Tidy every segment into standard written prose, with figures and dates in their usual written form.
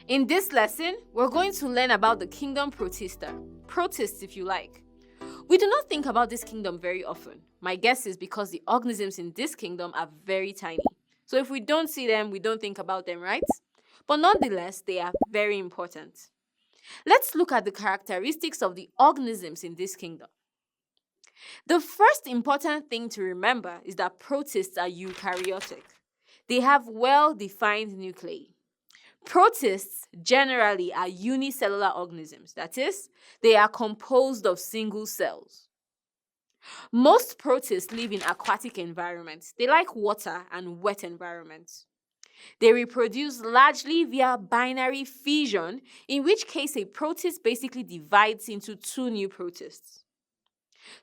In this lesson, we're going to learn about the kingdom Protista, protists if you like. We do not think about this kingdom very often. My guess is because the organisms in this kingdom are very tiny. So if we don't see them, we don't think about them, right? But nonetheless, they are very important. Let's look at the characteristics of the organisms in this kingdom. The first important thing to remember is that protists are eukaryotic. They have well-defined nuclei. Protists generally are unicellular organisms, that is, they are composed of single cells. Most protists live in aquatic environments. They like water and wet environments. They reproduce largely via binary fission, in which case a protist basically divides into two new protists.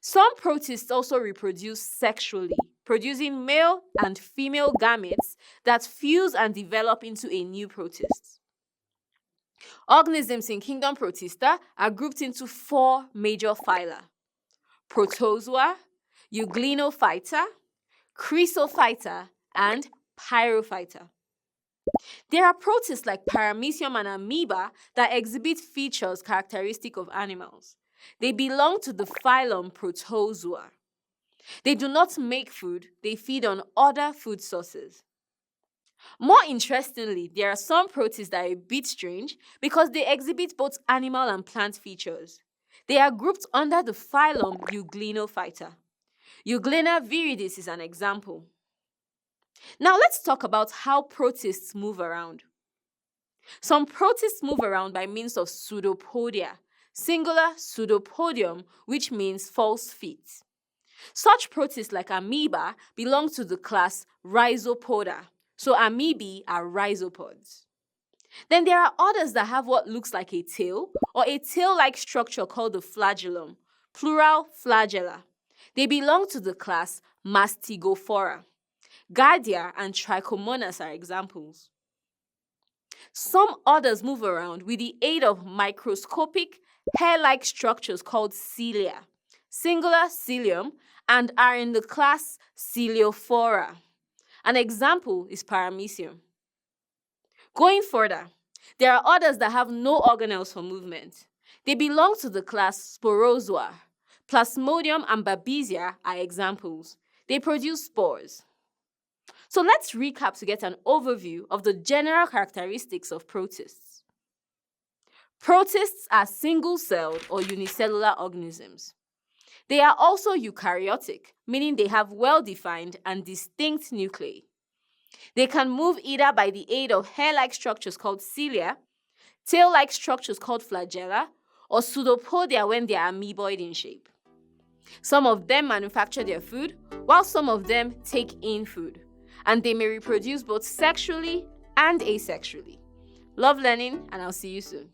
Some protists also reproduce sexually, producing male and female gametes that fuse and develop into a new protist. Organisms in Kingdom Protista are grouped into four major phyla: Protozoa, Euglenophyta, Chrysophyta, and Pyrophyta. There are protists like Paramecium and amoeba that exhibit features characteristic of animals. They belong to the phylum Protozoa. They do not make food, they feed on other food sources. More interestingly, there are some protists that are a bit strange because they exhibit both animal and plant features. They are grouped under the phylum Euglenophyta. Euglena viridis is an example. Now let's talk about how protists move around. Some protists move around by means of pseudopodia, singular pseudopodium, which means false feet. Such protists like amoeba belong to the class Rhizopoda, so amoebae are rhizopods. Then there are others that have what looks like a tail or a tail-like structure called the flagellum, plural flagella. They belong to the class Mastigophora. Gardia and Trichomonas are examples. Some others move around with the aid of microscopic hair-like structures called cilia, singular cilium, and are in the class Ciliophora. An example is Paramecium. Going further, there are others that have no organelles for movement. They belong to the class Sporozoa. Plasmodium and Babesia are examples. They produce spores. So let's recap to get an overview of the general characteristics of protists. Protists are single-celled or unicellular organisms. They are also eukaryotic, meaning they have well-defined and distinct nuclei. They can move either by the aid of hair-like structures called cilia, tail-like structures called flagella, or pseudopodia when they are amoeboid in shape. Some of them manufacture their food, while some of them take in food, and they may reproduce both sexually and asexually. Love learning, and I'll see you soon.